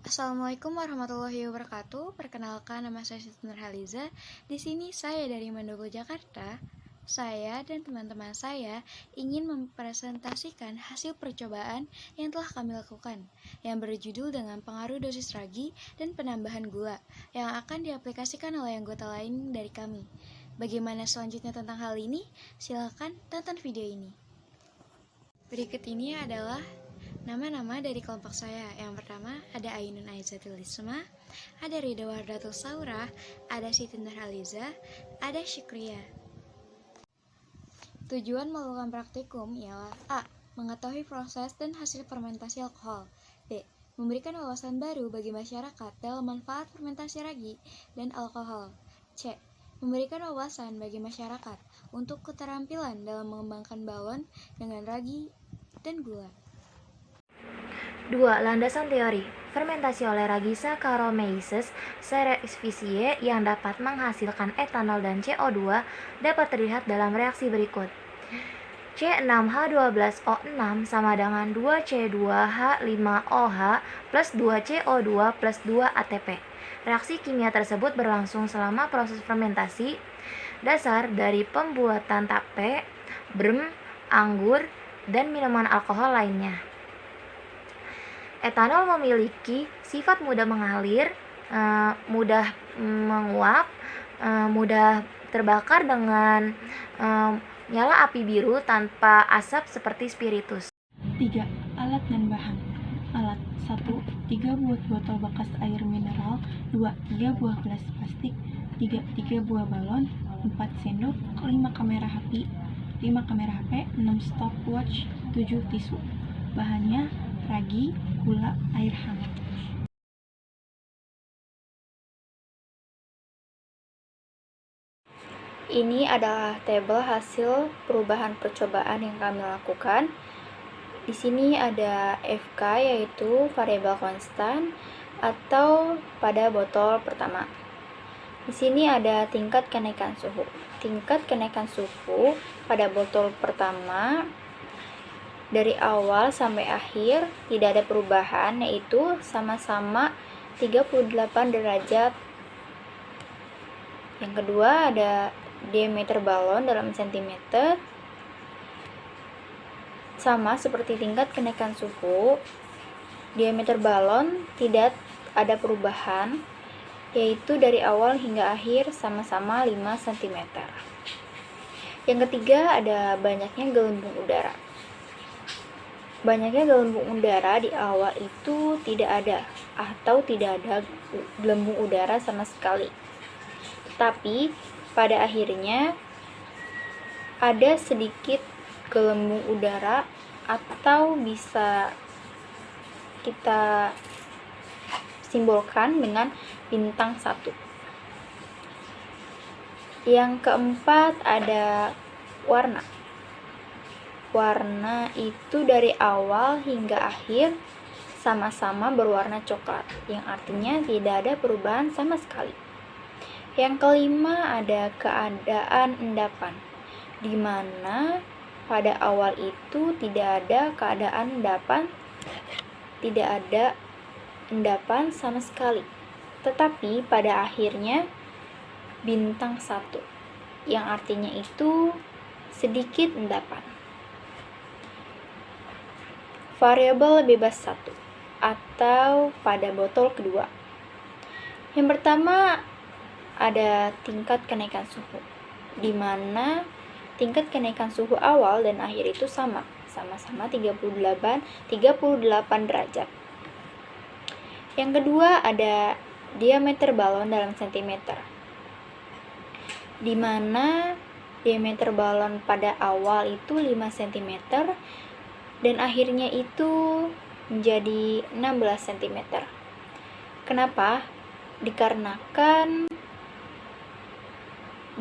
Assalamualaikum warahmatullahi wabarakatuh. Perkenalkan, nama saya Siti Nurhaliza. Di sini saya dari Mandowo, Jakarta. Saya dan teman-teman saya ingin mempresentasikan hasil percobaan yang telah kami lakukan, yang berjudul dengan pengaruh dosis ragi dan penambahan gula, yang akan diaplikasikan oleh anggota lain dari kami. Bagaimana selanjutnya tentang hal ini? Silakan tonton video ini. Berikut ini adalah nama-nama dari kelompok saya. Yang pertama ada Ainun Aizatul Isma, ada Rida Wardatul Saurah, ada Siti Nurhaliza, ada Syukria. Tujuan melakukan praktikum ialah A. Mengetahui proses dan hasil fermentasi alkohol. B. Memberikan wawasan baru bagi masyarakat dalam manfaat fermentasi ragi dan alkohol. C. Memberikan wawasan bagi masyarakat untuk keterampilan dalam mengembangkan balon dengan ragi dan gula. 2. Landasan teori. Fermentasi oleh ragi Saccharomyces cerevisiae yang dapat menghasilkan etanol dan CO2 dapat terlihat dalam reaksi berikut. C6H12O6 sama dengan 2C2H5OH plus 2CO2 plus 2 ATP. Reaksi kimia tersebut berlangsung selama proses fermentasi dasar dari pembuatan tape, brem, anggur, dan minuman alkohol lainnya. Etanol memiliki sifat mudah mengalir, mudah menguap, mudah terbakar dengan nyala api biru tanpa asap seperti spiritus. 3. Alat dan bahan. Alat 1. 3 buah botol bekas air mineral. 2. 3 buah gelas plastik. 3 buah balon. 4 sendok. 5 kamera HP. 6 stopwatch. 7 tisu. Bahannya ragi, gula, air hangat. Ini adalah tabel hasil perubahan percobaan yang kami lakukan. Di sini ada FK, yaitu variabel konstan atau pada botol pertama. Di sini ada tingkat kenaikan suhu. Tingkat kenaikan suhu pada botol pertama dari awal sampai akhir tidak ada perubahan, yaitu sama-sama 38 derajat. Yang kedua ada diameter balon dalam sentimeter, sama seperti tingkat kenaikan suhu. Diameter balon tidak ada perubahan, yaitu dari awal hingga akhir sama-sama 5 cm. Yang ketiga ada banyaknya gelembung udara. Banyaknya gelembung udara di awal itu tidak ada atau tidak ada gelembung udara sama sekali. Tetapi pada akhirnya ada sedikit gelembung udara, atau bisa kita simbolkan dengan bintang 1. Yang keempat ada warna. Warna itu dari awal hingga akhir sama-sama berwarna coklat, yang artinya tidak ada perubahan sama sekali. Yang kelima ada keadaan endapan, di mana pada awal itu tidak ada keadaan endapan, tidak ada endapan sama sekali. Tetapi pada akhirnya bintang 1, yang artinya itu sedikit endapan. Variabel bebas 1 atau pada botol kedua. Yang pertama ada tingkat kenaikan suhu, di mana tingkat kenaikan suhu awal dan akhir itu sama-sama 38 derajat. Yang kedua ada diameter balon dalam sentimeter, di mana diameter balon pada awal itu 5 cm dan akhirnya itu menjadi 16 cm. Kenapa? Dikarenakan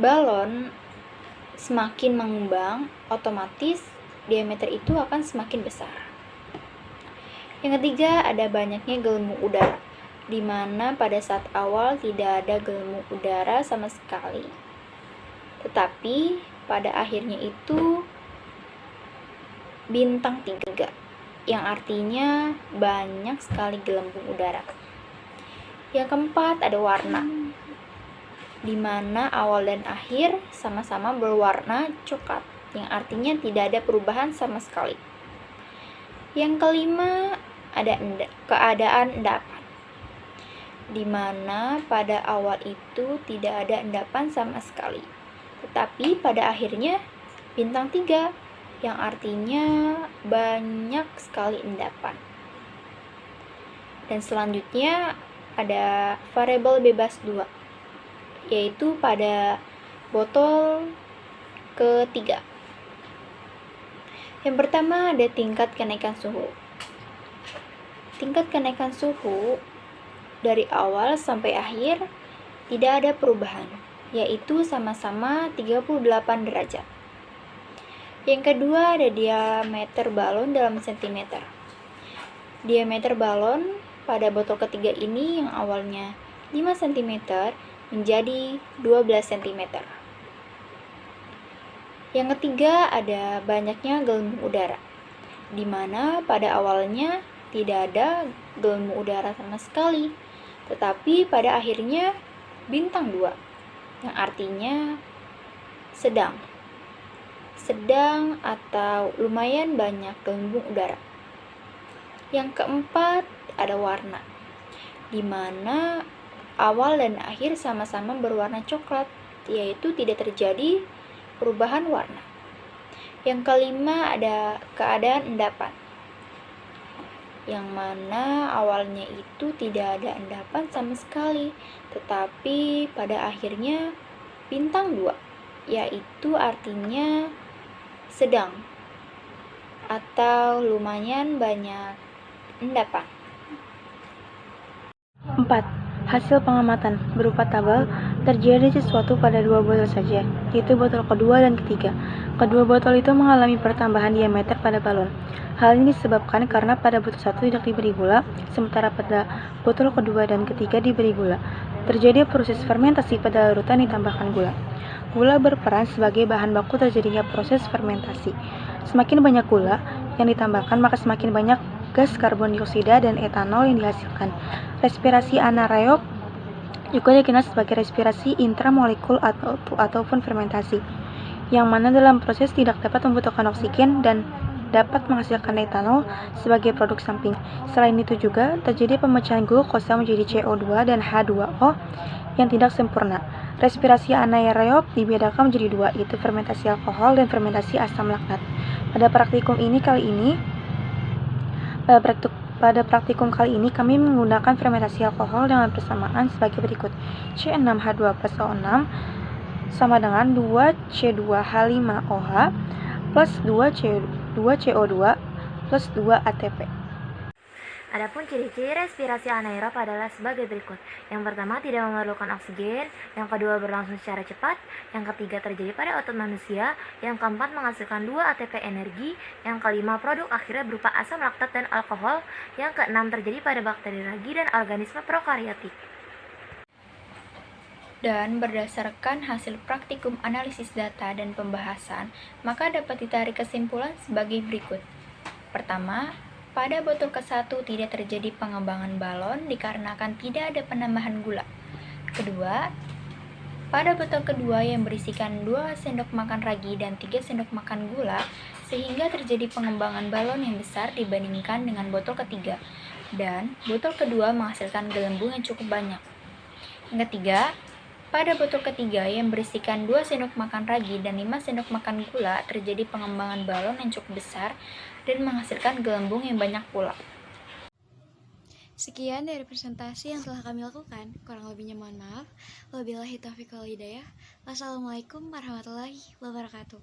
balon semakin mengembang, otomatis diameter itu akan semakin besar. Yang ketiga ada banyaknya gelembung udara, di mana pada saat awal tidak ada gelembung udara sama sekali. Tetapi pada akhirnya itu bintang 3, yang artinya banyak sekali gelembung udara. Yang keempat ada warna, di mana awal dan akhir sama-sama berwarna coklat, yang artinya tidak ada perubahan sama sekali. Yang kelima ada keadaan endapan, di mana pada awal itu tidak ada endapan sama sekali, tetapi pada akhirnya bintang 3, yang artinya banyak sekali endapan. Dan selanjutnya ada variabel bebas 2, yaitu pada botol ketiga. Yang pertama ada tingkat kenaikan suhu. Tingkat kenaikan suhu dari awal sampai akhir tidak ada perubahan, yaitu sama-sama 38 derajat. Yang kedua ada diameter balon dalam sentimeter. Diameter balon pada botol ketiga ini yang awalnya 5 cm menjadi 12 cm. Yang ketiga ada banyaknya gelembung udara, di mana pada awalnya tidak ada gelembung udara sama sekali, tetapi pada akhirnya bintang 2, yang artinya sedang atau lumayan banyak gelembung udara. Yang keempat ada warna, di mana awal dan akhir sama-sama berwarna coklat, yaitu tidak terjadi perubahan warna. Yang kelima ada keadaan endapan, yang mana awalnya itu tidak ada endapan sama sekali, tetapi pada akhirnya bintang 2, yaitu artinya sedang atau lumayan banyak endapan. 4. Hasil pengamatan berupa tabel. Terjadi sesuatu pada dua botol saja, yaitu botol kedua dan ketiga. Kedua botol itu mengalami pertambahan diameter pada balon. Hal ini disebabkan karena pada botol 1 tidak diberi gula, sementara pada botol kedua dan ketiga diberi gula. Terjadi proses fermentasi pada larutan ditambahkan gula. Gula berperan sebagai bahan baku terjadinya proses fermentasi. Semakin banyak gula yang ditambahkan, maka semakin banyak gas karbon dioksida dan etanol yang dihasilkan. Respirasi anaerob juga dikenal sebagai respirasi intramolekul ataupun fermentasi, yang mana dalam proses tidak dapat membutuhkan oksigen dan dapat menghasilkan etanol sebagai produk samping. Selain itu juga terjadi pemecahan glukosa menjadi CO2 dan H2O yang tidak sempurna. Respirasi anaerob dibedakan menjadi 2, yaitu fermentasi alkohol dan fermentasi asam laktat. Pada praktikum kali ini kami menggunakan fermentasi alkohol dengan persamaan sebagai berikut. C6H2+O6 sama dengan 2C2H5OH plus 2CO2 plus 2 ATP. Adapun ciri-ciri respirasi anaerob adalah sebagai berikut. Yang pertama, tidak memerlukan oksigen. Yang kedua, berlangsung secara cepat. Yang ketiga, terjadi pada otot manusia. Yang keempat, menghasilkan 2 ATP energi. Yang kelima, produk akhirnya berupa asam laktat dan alkohol. Yang keenam, terjadi pada bakteri ragi dan organisme prokariotik. Dan berdasarkan hasil praktikum analisis data dan pembahasan, maka dapat ditarik kesimpulan sebagai berikut. Pertama, pada botol ke-1 tidak terjadi pengembangan balon dikarenakan tidak ada penambahan gula. Kedua, pada botol kedua yang berisikan 2 sendok makan ragi dan 3 sendok makan gula, sehingga terjadi pengembangan balon yang besar dibandingkan dengan botol ketiga, dan botol kedua menghasilkan gelembung yang cukup banyak. Yang ketiga, pada botol ketiga yang berisikan 2 sendok makan ragi dan 5 sendok makan gula, terjadi pengembangan balon yang cukup besar dan menghasilkan gelembung yang banyak pula. Sekian dari presentasi yang telah kami lakukan. Kurang lebihnya mohon maaf. Wabillahi taufiq wal hidayah. Wassalamualaikum warahmatullahi wabarakatuh.